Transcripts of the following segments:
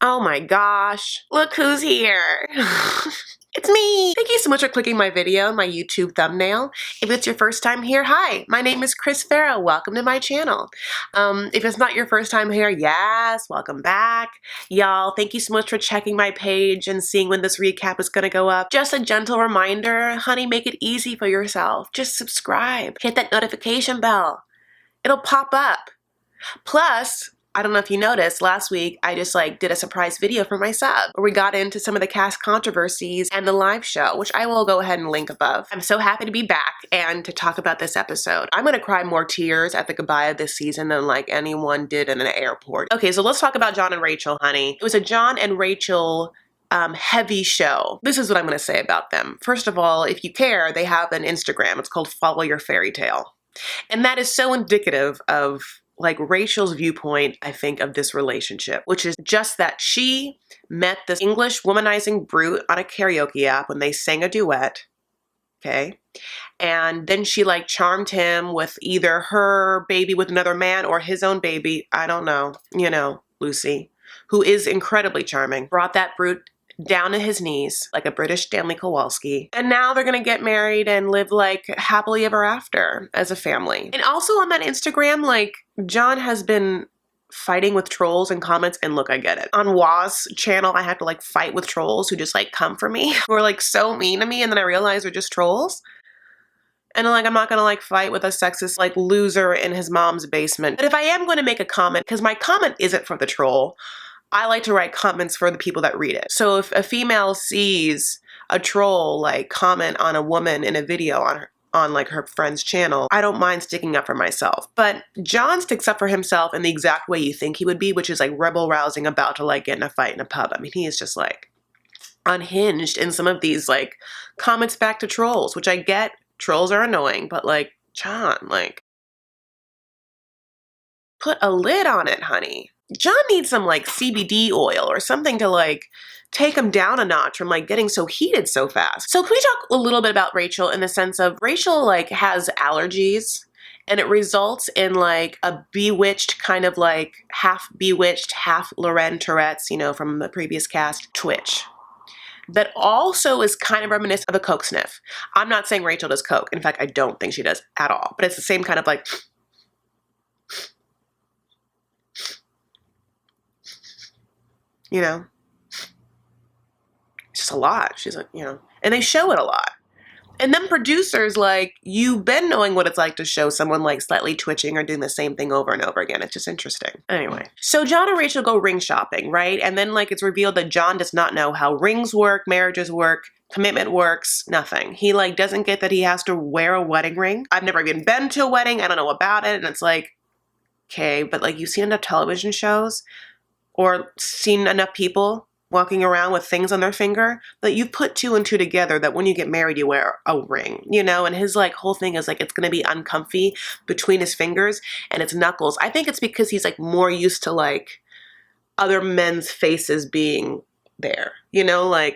Oh my gosh, look who's here. It's me! Thank you so much for clicking my video, my YouTube thumbnail. If it's your first time here, hi, my name is Farah. Welcome to my channel. If it's not your first time here, yes, welcome back. Y'all, thank you so much for checking my page and seeing when this recap is gonna go up. Just a gentle reminder, honey, make it easy for yourself. Just subscribe, hit that notification bell. It'll pop up. Plus, I don't know if you noticed, last week I just did a surprise video for my sub where we got into some of the cast controversies and the live show, which I will go ahead and link above. I'm so happy to be back and to talk about this episode. I'm gonna cry more tears at the goodbye of this season than anyone did in an airport. Okay, so let's talk about John and Rachel, honey. It was a John and Rachel heavy show. This is what I'm gonna say about them. First of all, if you care, they have an Instagram. It's called Follow Your Fairy Tale. And that is so indicative of Rachel's viewpoint, I think, of this relationship, which is just that she met this English womanizing brute on a karaoke app when they sang a duet, okay? And then she charmed him with either her baby with another man or his own baby, I don't know, you know, Lucy, who is incredibly charming, brought that brute down to his knees like a British Stanley Kowalski. And now they're gonna get married and live happily ever after as a family. And also on that Instagram, John has been fighting with trolls and comments, and look, I get it. On Waz's channel, I have to fight with trolls who just come for me, who are so mean to me, and then I realize they're just trolls. And I'm not gonna fight with a sexist loser in his mom's basement. But if I am gonna make a comment, because my comment isn't for the troll, I like to write comments for the people that read it. So if a female sees a troll comment on a woman in a video on her friend's channel, I don't mind sticking up for myself. But John sticks up for himself in the exact way you think he would be, which is rebel rousing, about to get in a fight in a pub. I mean, he is just unhinged in some of these comments back to trolls, which I get. Trolls are annoying, but John, put a lid on it, honey. John needs some CBD oil or something to take him down a notch from getting so heated so fast. So can we talk a little bit about Rachel in the sense of Rachel has allergies, and it results in a bewitched kind of half bewitched, half Lorraine Tourette's, you know, from the previous cast, twitch. That also is kind of reminiscent of a coke sniff. I'm not saying Rachel does coke. In fact, I don't think she does at all. But it's the same kind of you know, it's just a lot. She's you know, and they show it a lot. And then producers, you've been knowing what it's like to show someone slightly twitching or doing the same thing over and over again. It's just interesting. Anyway, so John and Rachel go ring shopping, right? And then it's revealed that John does not know how rings work, marriages work, commitment works, nothing. He doesn't get that he has to wear a wedding ring. I've never even been to a wedding. I don't know about it. And it's okay, but you've seen enough television shows or seen enough people walking around with things on their finger that you put two and two together that when you get married, you wear a ring, you know? And his whole thing is it's going to be uncomfy between his fingers and his knuckles. I think it's because he's more used to other men's faces being there, you know?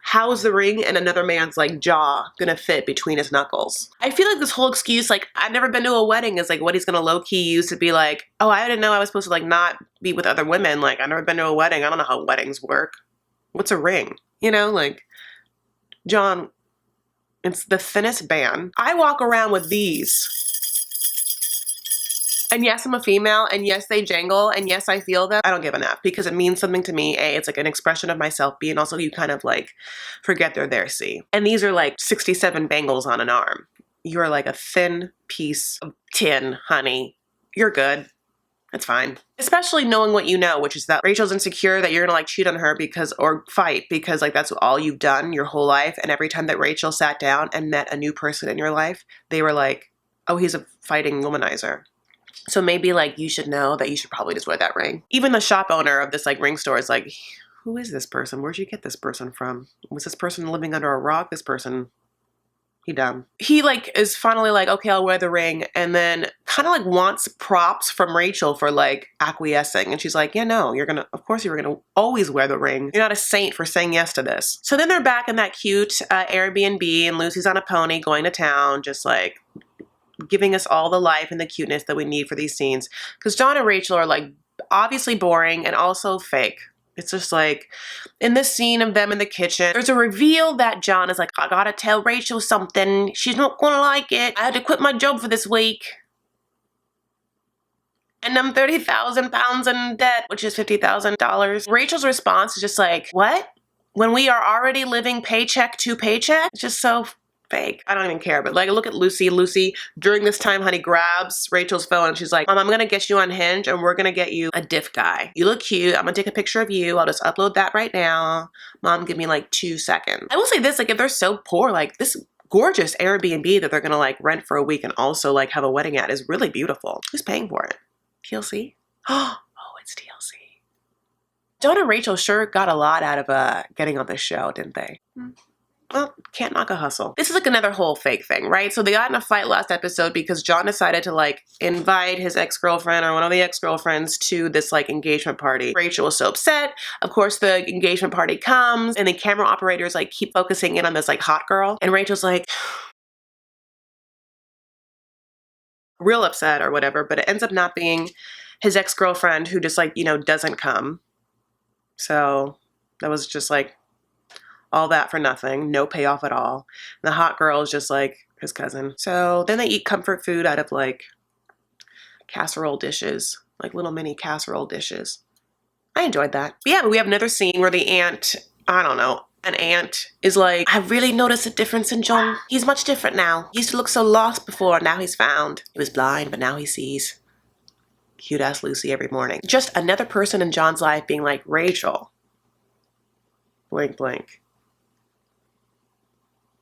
How is the ring and another man's jaw gonna fit between his knuckles? I feel this whole excuse, I've never been to a wedding, is what he's gonna low-key use to be oh, I didn't know I was supposed to not be with other women. I've never been to a wedding. I don't know how weddings work. What's a ring? You know, John, it's the thinnest band. I walk around with these. And yes, I'm a female, and yes, they jangle, and yes, I feel them. I don't give an F because it means something to me. A, it's an expression of myself. B, and also you kind of forget they're there, C. And these are 67 bangles on an arm. You're a thin piece of tin, honey. You're good. It's fine. Especially knowing what you know, which is that Rachel's insecure that you're gonna cheat on her or fight because that's all you've done your whole life. And every time that Rachel sat down and met a new person in your life, they were oh, he's a fighting womanizer. So maybe you should know that you should probably just wear that ring. Even the shop owner of this ring store is who is this person? Where'd you get this person from? Was this person living under a rock? This person, he dumb. He is finally okay, I'll wear the ring, and then kind of wants props from Rachel for acquiescing. And she's yeah, no, of course you were gonna always wear the ring. You're not a saint for saying yes to this. So then they're back in that cute Airbnb, and Lucy's on a pony going to town, just giving us all the life and the cuteness that we need for these scenes. Because John and Rachel are obviously boring and also fake. It's just like, in this scene of them in the kitchen, there's a reveal that John is like, I gotta tell Rachel something. She's not gonna like it. I had to quit my job for this week. And I'm 30,000 pounds in debt, which is $50,000. Rachel's response is just like, what? When we are already living paycheck to paycheck? It's just so fake. I don't even care. But like, look at Lucy. Lucy, during this time, honey, grabs Rachel's phone and she's like, Mom, I'm gonna get you on Hinge and we're gonna get you a diff guy. You look cute. I'm gonna take a picture of you. I'll just upload that right now. Mom, give me like 2 seconds. I will say this, like if they're so poor, like this gorgeous Airbnb that they're gonna like rent for a week and also like have a wedding at is really beautiful. Who's paying for it? TLC? Oh, it's TLC. John and Rachel sure got a lot out of getting on this show, didn't they? Well, can't knock a hustle. This is like another whole fake thing, right? So they got in a fight last episode because John decided to like invite his ex-girlfriend or one of the ex-girlfriends to this like engagement party. Rachel was so upset. Of course, the engagement party comes and the camera operators like keep focusing in on this like hot girl. And Rachel's like, real upset or whatever, but it ends up not being his ex-girlfriend who just like, you know, doesn't come. So that was just like all that for nothing, no payoff at all. And the hot girl is just like his cousin. So then they eat comfort food out of like casserole dishes, like little mini casserole dishes. I enjoyed that. But yeah, but we have another scene where the aunt, I don't know, an aunt is like, I've really noticed a difference in John. He's much different now. He used to look so lost before, now he's found. He was blind, but now he sees. Cute ass Lucy every morning. Just another person in John's life being like, Rachel. Blink, blink.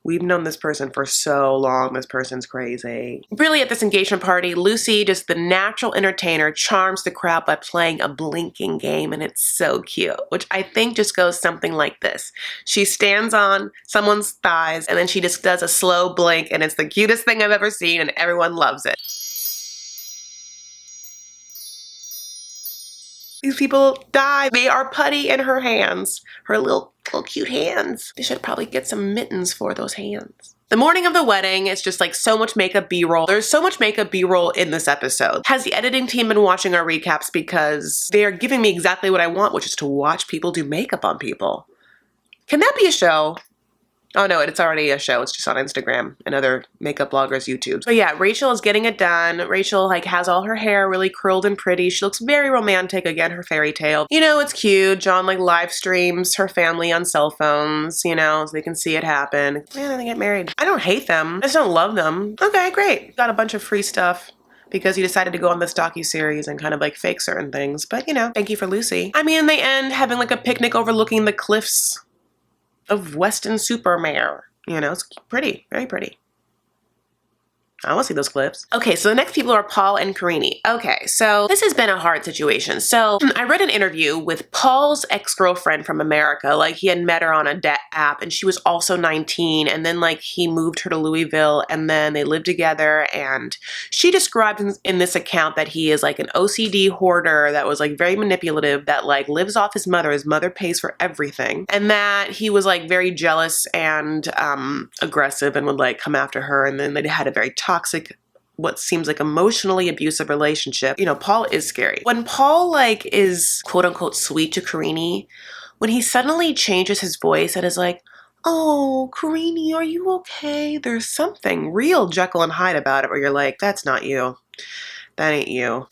We've known this person for so long. This person's crazy. Really, at this engagement party, Lucy, just the natural entertainer, charms the crowd by playing a blinking game, and it's so cute, which I think just goes something like this. She stands on someone's thighs, and then she just does a slow blink, and it's the cutest thing I've ever seen, and everyone loves it. These people die. They are putty in her hands. Her little cute hands. They should probably get some mittens for those hands. The morning of the wedding, it's just like so much makeup B-roll. There's so much makeup B-roll in this episode. Has the editing team been watching our recaps? Because they are giving me exactly what I want, which is to watch people do makeup on people. Can that be a show? Oh no, it's already a show. It's just on Instagram and other makeup bloggers' YouTube. But yeah, Rachel is getting it done. Rachel like has all her hair really curled and pretty. She looks very romantic. Again, her fairy tale. You know, it's cute. John like live streams her family on cell phones, you know, so they can see it happen. Man, they get married. I don't hate them. I just don't love them. Okay, great. Got a bunch of free stuff because you decided to go on this docuseries and kind of like fake certain things. But you know, thank you for Lucy. I mean, they end having like a picnic overlooking the cliffs of Weston-super-Mare. You know, it's pretty, very pretty. I want to see those clips. Okay, so the next people are Paul and Karine. Okay, so this has been a hard situation. So I read an interview with Paul's ex-girlfriend from America. Like he had met her on a app and she was also 19. And then like he moved her to Louisville and then they lived together. And she described in this account that he is like an OCD hoarder that was like very manipulative, that like lives off his mother. His mother pays for everything. And that he was like very jealous and aggressive and would like come after her. And then they had a very toxic, what seems like emotionally abusive relationship. You know, Paul is scary. When Paul like is quote unquote sweet to Karine, when he suddenly changes his voice and is like, oh, Karine, are you okay? There's something real Jekyll and Hyde about it where you're like, that's not you. That ain't you.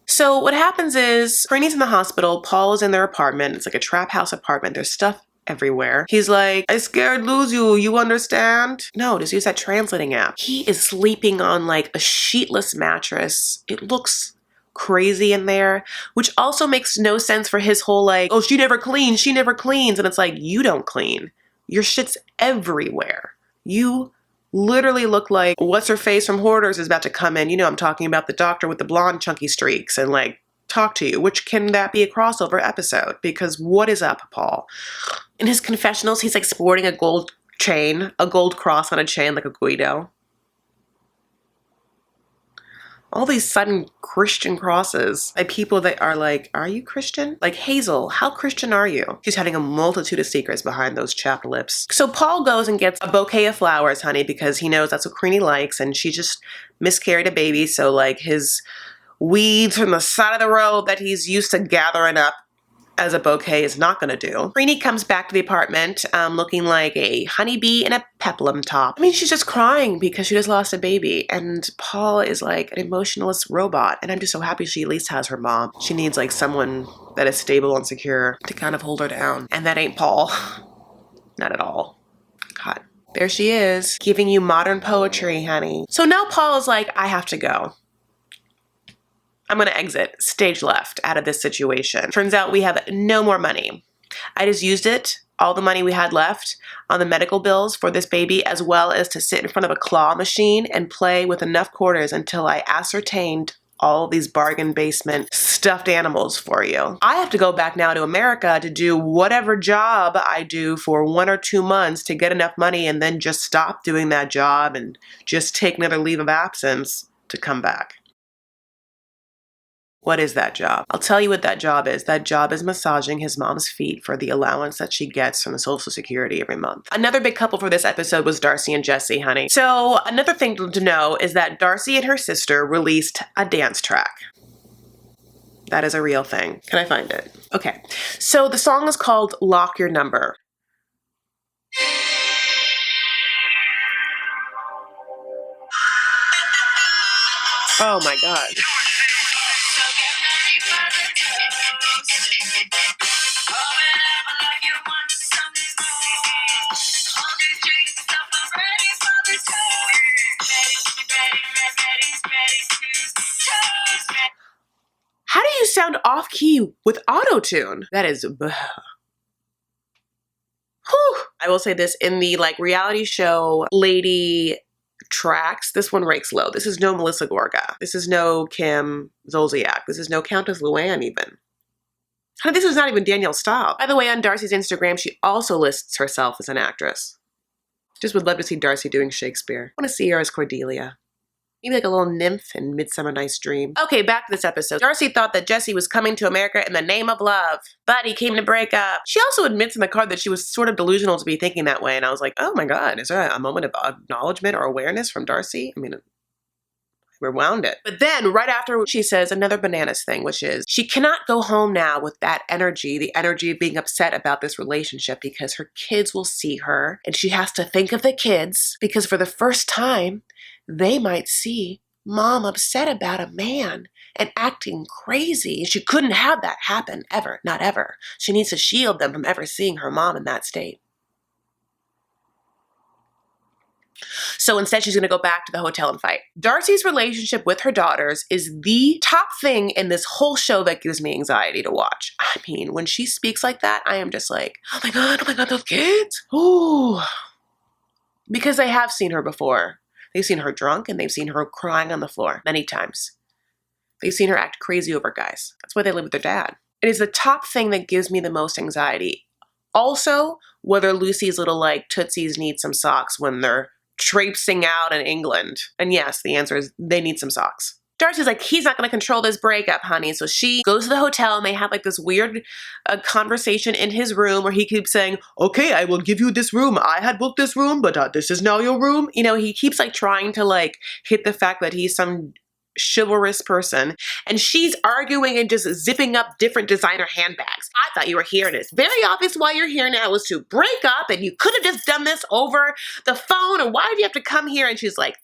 So what happens is Karine's in the hospital. Paul is in their apartment. It's like a trap house apartment. There's stuff everywhere. He's like, I scared lose you. You understand? No, just use that translating app. He is sleeping on like a sheetless mattress. It looks crazy in there, which also makes no sense for his whole like, oh, she never cleans. She never cleans. And it's like, you don't clean. Your shit's everywhere. You literally look like what's her face from Hoarders is about to come in. You know, I'm talking about the doctor with the blonde chunky streaks and like talk to you, which can that be a crossover episode? Because what is up, Paul? In his confessionals, he's like sporting a gold chain, a gold cross on a chain like a Guido. All these sudden Christian crosses by people that are like, are you Christian? Like Hazel, how Christian are you? She's having a multitude of secrets behind those chapped lips. So Paul goes and gets a bouquet of flowers, honey, because he knows that's what Karine likes, and she just miscarried a baby, so like his weeds from the side of the road that he's used to gathering up as a bouquet is not gonna do. Karine comes back to the apartment looking like a honeybee in a peplum top. I mean, she's just crying because she just lost a baby, and Paul is like an emotionless robot, and I'm just so happy she at least has her mom. She needs like someone that is stable and secure to kind of hold her down, and that ain't Paul. Not at all. God. There she is, giving you modern poetry, honey. So now Paul is like, I have to go. I'm gonna exit, stage left, out of this situation. Turns out we have no more money. I just used it, all the money we had left, on the medical bills for this baby, as well as to sit in front of a claw machine and play with enough quarters until I ascertained all these bargain basement stuffed animals for you. I have to go back now to America to do whatever job I do for 1 or 2 months to get enough money, and then just stop doing that job and just take another leave of absence to come back. What is that job? I'll tell you what that job is. That job is massaging his mom's feet for the allowance that she gets from the Social Security every month. Another big couple for this episode was Darcey and Jesse, honey. So another thing to know is that Darcey and her sister released a dance track. That is a real thing. Can I find it? Okay. So the song is called Lock Your Number. Oh my God. How do you sound off key with auto-tune? That is, whew. I will say this, in the like reality show lady tracks, this one ranks low. This is no Melissa Gorga. This is no Kim Zolciak. This is no Countess Luann even. Honey, this is not even Danielle Staub. By the way, on Darcey's Instagram, she also lists herself as an actress. Just would love to see Darcey doing Shakespeare. I want to see her as Cordelia. Maybe like a little nymph in Midsummer Night's Dream. Okay, back to this episode. Darcey thought that Jesse was coming to America in the name of love, but he came to break up. She also admits in the card that she was sort of delusional to be thinking that way, and I was like, oh my God, is there a moment of acknowledgement or awareness from Darcey? I mean, rewound it. But then right after, she says another bananas thing, which is she cannot go home now with that energy, the energy of being upset about this relationship, because her kids will see her and she has to think of the kids, because for the first time, they might see mom upset about a man and acting crazy. She couldn't have that happen ever, not ever. She needs to shield them from ever seeing her mom in that state. So instead, she's gonna go back to the hotel and fight. Darcey's relationship with her daughters is the top thing in this whole show that gives me anxiety to watch. I mean, when she speaks like that, I am just like, oh my God, those kids. Ooh. Because they have seen her before. They've seen her drunk and they've seen her crying on the floor many times. They've seen her act crazy over guys. That's why they live with their dad. It is the top thing that gives me the most anxiety. Also, whether Lucy's little like tootsies need some socks when they're traipsing out in England. And yes, the answer is they need some socks. Darcey's like, he's not going to control this breakup, honey. So she goes to the hotel and they have like this weird conversation in his room where he keeps saying, okay, I will give you this room. I had booked this room, but this is now your room. You know, he keeps like trying to like hit the fact that he's some chivalrous person, and she's arguing and just zipping up different designer handbags. I thought you were here, and it's very obvious why you're here now is to break up, and you could have just done this over the phone, and why did you have to come here? And she's like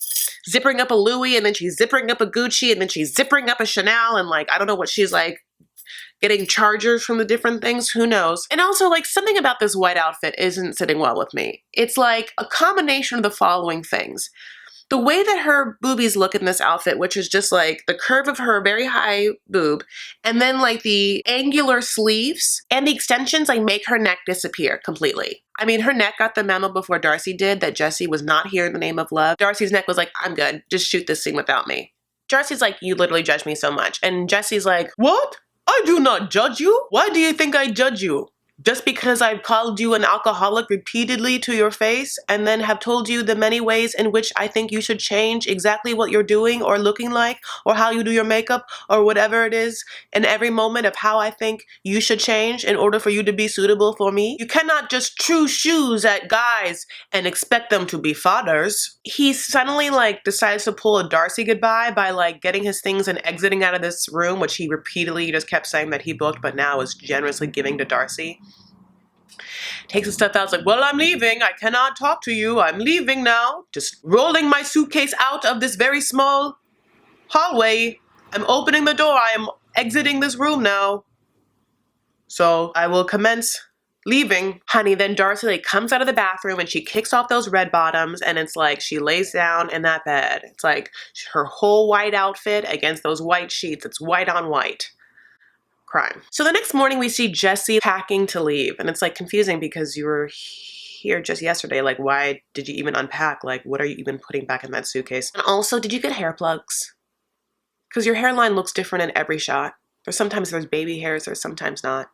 zipping up a Louis, and then she's zipping up a Gucci, and then she's zipping up a Chanel, and like I don't know what she's like getting chargers from the different things, who knows. And also like something about this white outfit isn't sitting well with me. It's like a combination of the following things. The way that her boobies look in this outfit, which is just like the curve of her very high boob, and then like the angular sleeves and the extensions like make her neck disappear completely. I mean, her neck got the memo before Darcey did that Jesse was not here in the name of love. Darcey's neck was like, I'm good, just shoot this scene without me. Darcey's like, you literally judge me so much. And Jesse's like, what? I do not judge you. Why do you think I judge you? Just because I've called you an alcoholic repeatedly to your face and then have told you the many ways in which I think you should change exactly what you're doing or looking like or how you do your makeup or whatever it is in every moment of how I think you should change in order for you to be suitable for me. You cannot just throw shoes at guys and expect them to be fathers. He suddenly like decides to pull a Darcey goodbye by like getting his things and exiting out of this room, which he repeatedly just kept saying that he booked but now is generously giving to Darcey. Takes his stuff out, it's like, well, I'm leaving. I cannot talk to you. I'm leaving now. Just rolling my suitcase out of this very small hallway. I'm opening the door. I am exiting this room now. So I will commence leaving. Honey, then Darcey like comes out of the bathroom and she kicks off those red bottoms and it's like she lays down in that bed. It's like her whole white outfit against those white sheets. It's white on white. Crime. So the next morning we see Jesse packing to leave and it's like confusing because you were here just yesterday. Like, why did you even unpack? Like, what are you even putting back in that suitcase? And also, did you get hair plugs? Because your hairline looks different in every shot. Sometimes there's baby hairs or sometimes not.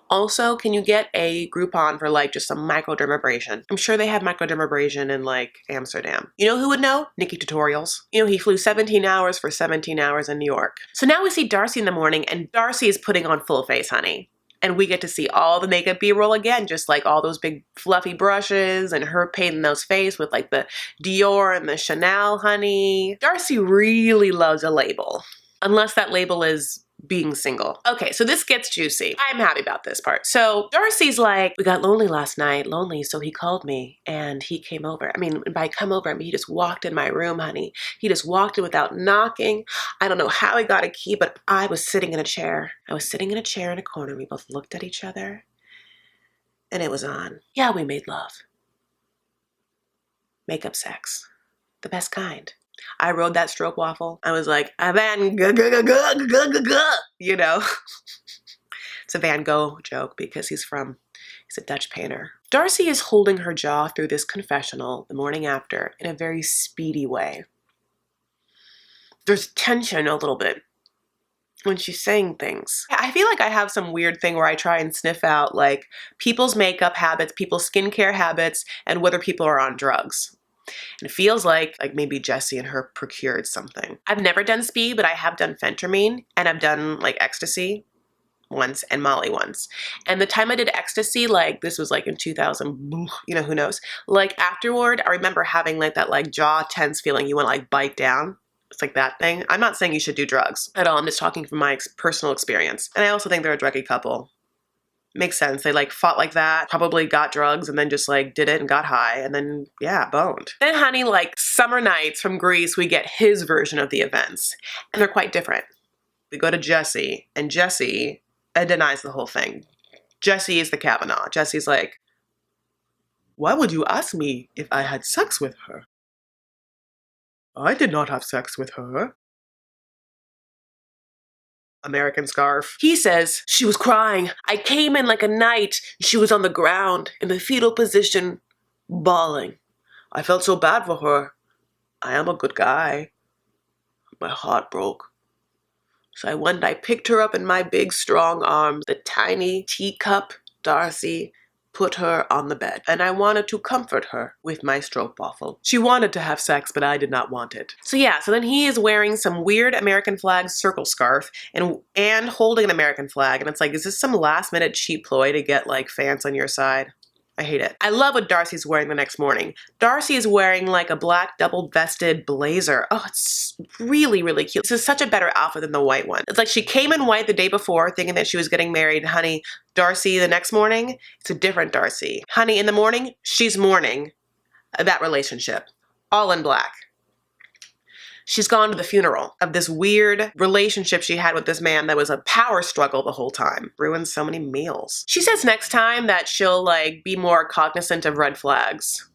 Also, can you get a Groupon for like just some microdermabrasion? I'm sure they have microdermabrasion in like Amsterdam. You know who would know? Nikki Tutorials. You know, he flew 17 hours for 17 hours in New York. So now we see Darcey in the morning and Darcey is putting on full face, honey. And we get to see all the makeup B-roll again, just like all those big fluffy brushes and her painting those face with like the Dior and the Chanel, honey. Darcey really loves a label. Unless that label is being single. Okay, so this gets juicy. I'm happy about this part. So Darcey's like, we got lonely last night, so he called me and he came over. I mean, by come over, I mean, he just walked in my room, honey. He just walked in without knocking. I don't know how he got a key, but I was sitting in a chair. I was sitting in a chair in a corner. We both looked at each other and it was on. Yeah, we made love. Makeup sex. The best kind. I rode that stroke waffle. I was like, a Van Gogh, you know. It's a Van Gogh joke because he's a Dutch painter. Darcey is holding her jaw through this confessional the morning after in a very speedy way. There's tension a little bit when she's saying things. I feel like I have some weird thing where I try and sniff out like people's makeup habits, people's skincare habits, and whether people are on drugs. And it feels like maybe Jesse and her procured something. I've never done speed, but I have done phentermine and I've done like ecstasy once and Molly once. And the time I did ecstasy, like this was like in 2000, you know, who knows? Like afterward, I remember having like that like jaw tense feeling you want to like bite down. It's like that thing. I'm not saying you should do drugs at all. I'm just talking from my personal experience. And I also think they're a druggy couple. Makes sense. They like fought like that, probably got drugs and then just like did it and got high and then yeah, boned. Then honey, like summer nights from Greece, we get his version of the events and they're quite different. We go to Jesse and Jesse denies the whole thing. Jesse is the Kavanaugh. Jesse's like, why would you ask me if I had sex with her? I did not have sex with her. American scarf. He says, she was crying. I came in like a knight. She was on the ground in the fetal position, bawling. I felt so bad for her. I am a good guy. My heart broke. So I went and I picked her up in my big strong arms, the tiny teacup Darcey, put her on the bed, and I wanted to comfort her with my stroke waffle. She wanted to have sex, but I did not want it. So yeah, so then he is wearing some weird American flag circle scarf and holding an American flag, and it's like, is this some last minute cheap ploy to get like fans on your side? I hate it. I love what Darcey's wearing the next morning. Darcey is wearing like a black double-vested blazer. Oh, it's really, really cute. This is such a better outfit than the white one. It's like she came in white the day before thinking that she was getting married. Honey, Darcey the next morning, it's a different Darcey. Honey, in the morning, she's mourning that relationship. All in black. She's gone to the funeral of this weird relationship she had with this man that was a power struggle the whole time. Ruined so many meals. She says next time that she'll like be more cognizant of red flags.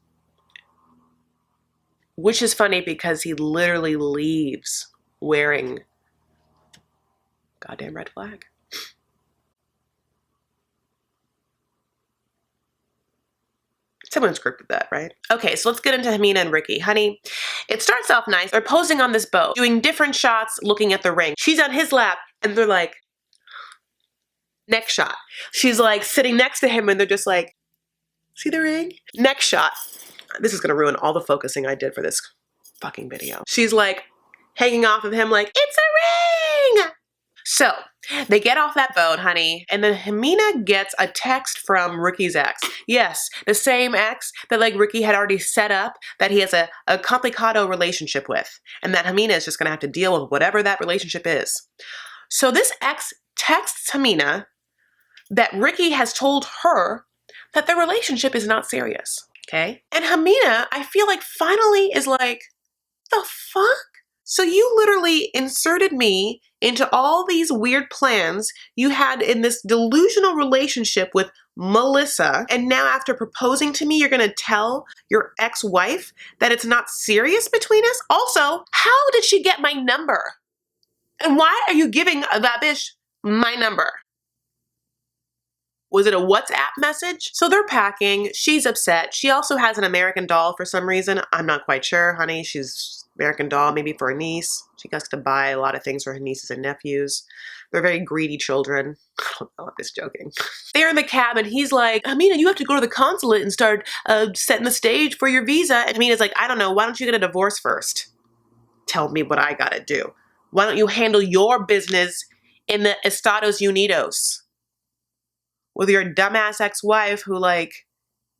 Which is funny because he literally leaves wearing goddamn red flag. Someone scripted that, right? Okay, so let's get into Ximena and Ricky. Honey, it starts off nice. They're posing on this boat, doing different shots, looking at the ring. She's on his lap, and they're like, Next shot. She's like sitting next to him and they're just like, see the ring? Next shot. This is gonna ruin all the focusing I did for this fucking video. She's like hanging off of him like, it's a ring! So they get off that boat, honey, and then Ximena gets a text from Ricky's ex. Yes, the same ex that like Ricky had already set up that he has a complicado relationship with, and that Ximena is just gonna have to deal with whatever that relationship is. So this ex texts Ximena that Ricky has told her that the relationship is not serious, okay? And Ximena, I feel like finally is like, the fuck? So you literally inserted me into all these weird plans you had in this delusional relationship with Melissa, and now after proposing to me, you're gonna tell your ex-wife that it's not serious between us? Also, how did she get my number? And why are you giving that bitch my number? Was it a WhatsApp message? So they're packing. She's upset. She also has an American Doll for some reason. I'm not quite sure, honey. She's American Doll maybe for a niece. She has to buy a lot of things for her nieces and nephews. They're very greedy children. I don't know, I'm just joking. They're in the cab and he's like, Ximena, you have to go to the consulate and start setting the stage for your visa. And Ximena's like, I don't know. Why don't you get a divorce first? Tell me what I gotta do. Why don't you handle your business in the Estados Unidos with your dumbass ex-wife who like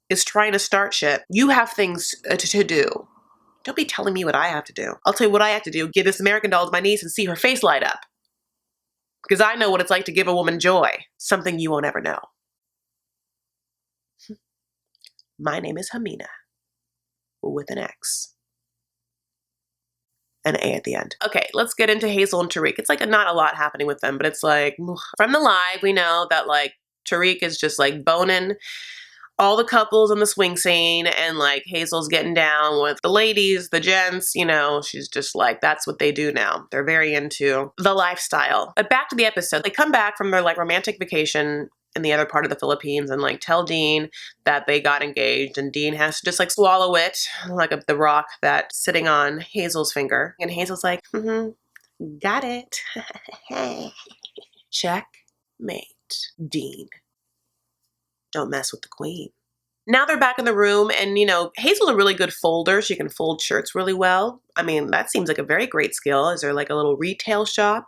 is trying to start shit? You have things to do. Don't be telling me what I have to do. I'll tell you what I have to do. Give this American Doll to my niece and see her face light up. Because I know what it's like to give a woman joy. Something you won't ever know. My name is Ximena. With an X. An A at the end. Okay, let's get into Hazel and Tarik. It's like not a lot happening with them, but it's like, from the live, we know that like Tarik is just like boning all the couples in the swing scene, and like Hazel's getting down with the ladies, the gents, you know, she's just like, that's what they do now. They're very into the lifestyle. But back to the episode, they come back from their like romantic vacation in the other part of the Philippines and like tell Dean that they got engaged, and Dean has to just like swallow it like the rock that's sitting on Hazel's finger. And Hazel's like, got it. Checkmate. Dean. Don't mess with the queen. Now they're back in the room and, you know, Hazel's a really good folder. She can fold shirts really well. I mean, that seems like a very great skill. Is there like a little retail shop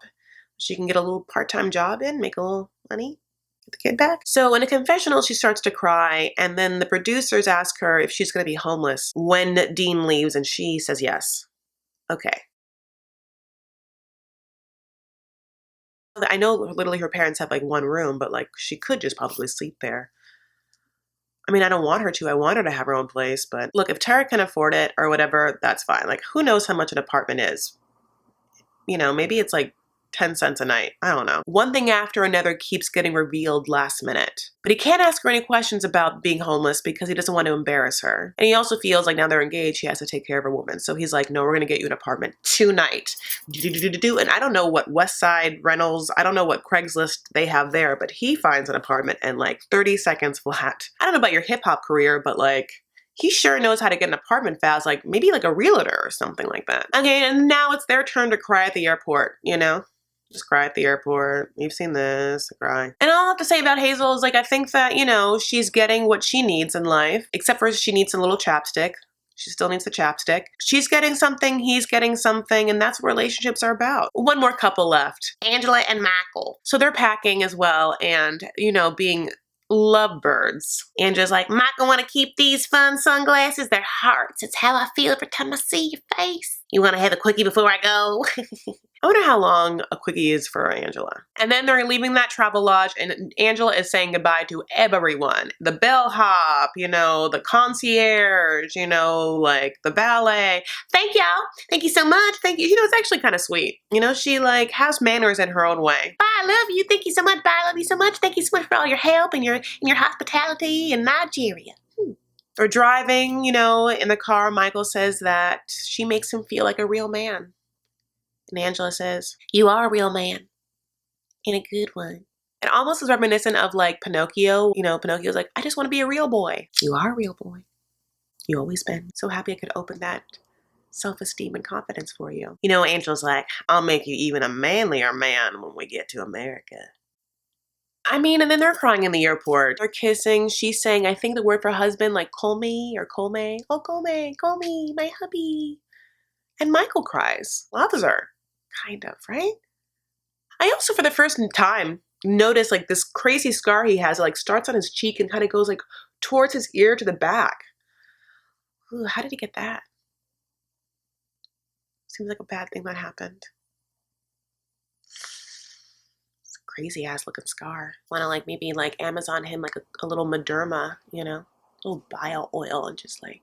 she can get a little part-time job in, make a little money, get the kid back? So in a confessional, she starts to cry, and then the producers ask her if she's going to be homeless when Dean leaves, and she says yes. Okay. I know literally her parents have like one room, but like she could just probably sleep there. I mean, I don't want her to. I want her to have her own place. But look, if Tara can afford it or whatever, that's fine. Like, who knows how much an apartment is? You know, maybe it's like 10 cents a night. I don't know. One thing after another keeps getting revealed last minute. But he can't ask her any questions about being homeless because he doesn't want to embarrass her. And he also feels like now they're engaged, he has to take care of a woman. So he's like, no, we're going to get you an apartment tonight. And I don't know what West Side Rentals, I don't know what Craigslist they have there, but he finds an apartment in like 30 seconds flat. I don't know about your hip hop career, but like, he sure knows how to get an apartment fast, like maybe like a realtor or something like that. Okay, and now it's their turn to cry at the airport, you know? Just cry at the airport. You've seen this, cry. And all I have to say about Hazel is like, I think that, you know, she's getting what she needs in life, except for she needs a little chapstick. She still needs the chapstick. She's getting something, he's getting something, and that's what relationships are about. One more couple left, Angela and Michael. So they're packing as well and, you know, being lovebirds. Angela's like, Michael, want to keep these fun sunglasses? They're hearts. It's how I feel every time I see your face. You want to have a quickie before I go? I wonder how long a quickie is for Angela. And then they're leaving that travel lodge and Angela is saying goodbye to everyone. The bellhop, you know, the concierge, you know, like the ballet. Thank y'all. Thank you so much. Thank you. You know, it's actually kind of sweet. You know, she like has manners in her own way. Bye, I love you. Thank you so much. Bye, I love you so much. Thank you so much for all your help and your hospitality in Nigeria. Or driving, you know, in the car, Michael says that she makes him feel like a real man. And Angela says, you are a real man. And a good one. It almost is reminiscent of like Pinocchio. You know, Pinocchio's like, I just want to be a real boy. You are a real boy. You always been. So happy I could open that self-esteem and confidence for you. You know, Angela's like, I'll make you even a manlier man when we get to America. I mean, and then they're crying in the airport. They're kissing. She's saying, I think the word for husband, like Colme or Colme. Oh, Colme, Colme, my hubby. And Michael cries. Loves her. Kind of, right? I also, for the first time, noticed like this crazy scar he has. It like starts on his cheek and kind of goes like towards his ear to the back. Ooh, how did he get that? Seems like a bad thing that happened. It's a crazy ass looking scar. Want to like maybe like Amazon him like a little Mederma, you know, a little bio oil and just like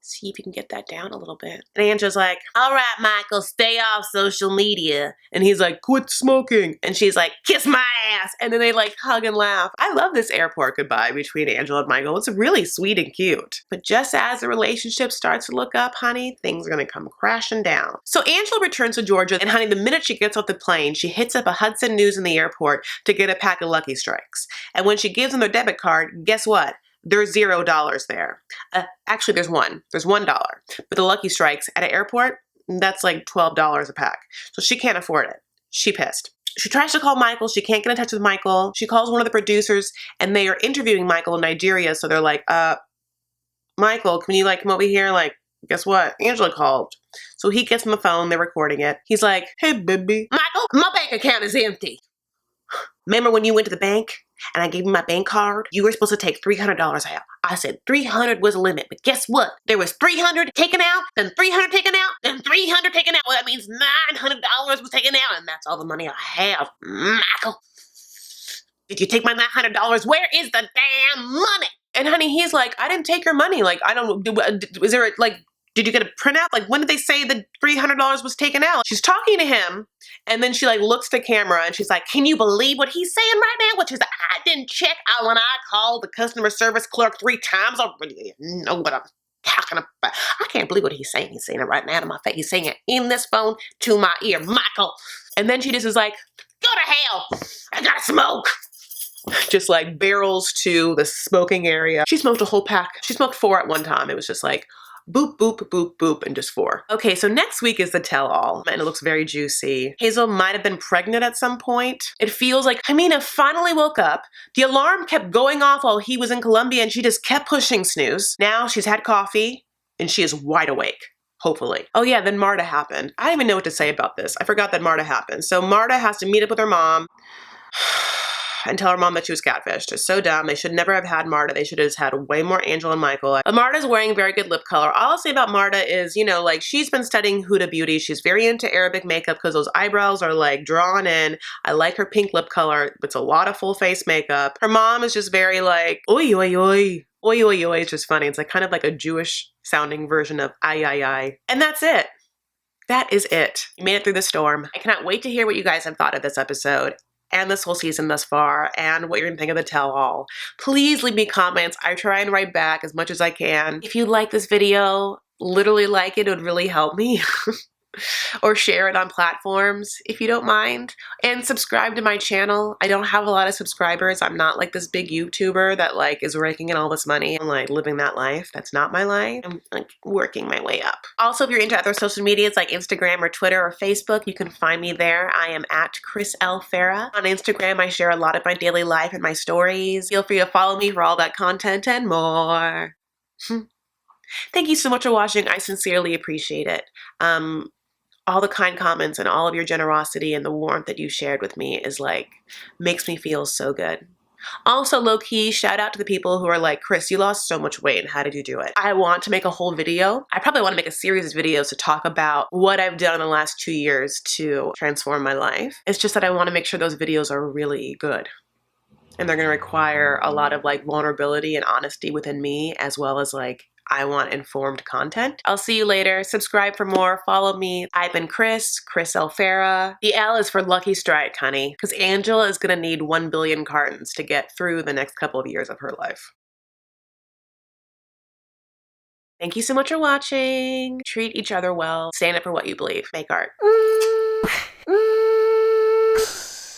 see if you can get that down a little bit. And Angela's like, all right, Michael, stay off social media. And he's like, quit smoking. And she's like, kiss my ass. And then they like hug and laugh. I love this airport goodbye between Angela and Michael. It's really sweet and cute. But just as the relationship starts to look up, honey, things are gonna come crashing down. So Angela returns to Georgia, and honey, the minute she gets off the plane, she hits up a Hudson News in the airport to get a pack of Lucky Strikes. And when she gives them their debit card, guess what? There's $0 there. Actually, there's $1. But the Lucky Strikes at an airport, that's like $12 a pack. So she can't afford it. She pissed. She tries to call Michael. She can't get in touch with Michael. She calls one of the producers, and they are interviewing Michael in Nigeria. So they're like, Michael, can you like come over here? Like, guess what? Angela called. So he gets on the phone. They're recording it. He's like, hey, baby. Michael, my bank account is empty. Remember when you went to the bank and I gave you my bank card? You were supposed to take $300 out. I said 300 was the limit, but guess what? There was 300 taken out, then 300 taken out, then 300 taken out. Well, that means $900 was taken out, and that's all the money I have. Michael, did you take my $900? Where is the damn money? And honey, he's like, I didn't take your money. Like, I don't, is there like, did you get a printout? Like, when did they say the $300 was taken out? She's talking to him, and then she like looks to camera and she's like, can you believe what he's saying right now? Which is, I didn't check out when I called the customer service clerk 3 times. I really know what I'm talking about. I can't believe what he's saying. He's saying it right now to my face. He's saying it in this phone to my ear, Michael. And then she just is like, go to hell. I gotta smoke. Just like barrels to the smoking area. She smoked a whole pack. She smoked 4 at one time. It was just like, boop, boop, boop, boop, and just 4. Okay, so next week is the tell-all, and it looks very juicy. Hazel might have been pregnant at some point. It feels like Ximena finally woke up. The alarm kept going off while he was in Colombia, and she just kept pushing snooze. Now she's had coffee, and she is wide awake. Hopefully. Oh yeah, then Marta happened. I don't even know what to say about this. I forgot that Marta happened. So Marta has to meet up with her mom and tell her mom that she was catfished. It's so dumb. They should never have had Marta. They should have just had way more Angela and Michael. But Marta's wearing very good lip color. All I'll say about Marta is, you know, like she's been studying Huda Beauty. She's very into Arabic makeup because those eyebrows are like drawn in. I like her pink lip color. It's a lot of full face makeup. Her mom is just very like, oi, oi, oi. Oi, oi, oi. It's just funny. It's like kind of like a Jewish sounding version of ay, ay, ay. And that's it. That is it. You made it through the storm. I cannot wait to hear what you guys have thought of this episode and this whole season thus far, and what you're gonna think of the tell-all. Please leave me comments. I try and write back as much as I can. If you like this video, literally like it would really help me. Or share it on platforms if you don't mind. And subscribe to my channel. I don't have a lot of subscribers. I'm not like this big YouTuber that like is raking in all this money. I'm like living that life. That's not my life. I'm like working my way up. Also, if you're into other social medias like Instagram or Twitter or Facebook, you can find me there. I am at Chris L. Farah. On Instagram, I share a lot of my daily life and my stories. Feel free to follow me for all that content and more. Thank you so much for watching. I sincerely appreciate it. All the kind comments and all of your generosity and the warmth that you shared with me is like, makes me feel so good. Also, low-key, shout out to the people who are like, Chris, you lost so much weight and how did you do it? I want to make a whole video. I probably want to make a series of videos to talk about what I've done in the last 2 years to transform my life. It's just that I want to make sure those videos are really good. And they're going to require a lot of like vulnerability and honesty within me, as well as like, I want informed content. I'll see you later. Subscribe for more. Follow me. I've been Chris L. Farah. The L is for Lucky Strike, honey, because Angela is gonna need 1 billion cartons to get through the next couple of years of her life. Thank you so much for watching. Treat each other well. Stand up for what you believe. Make art.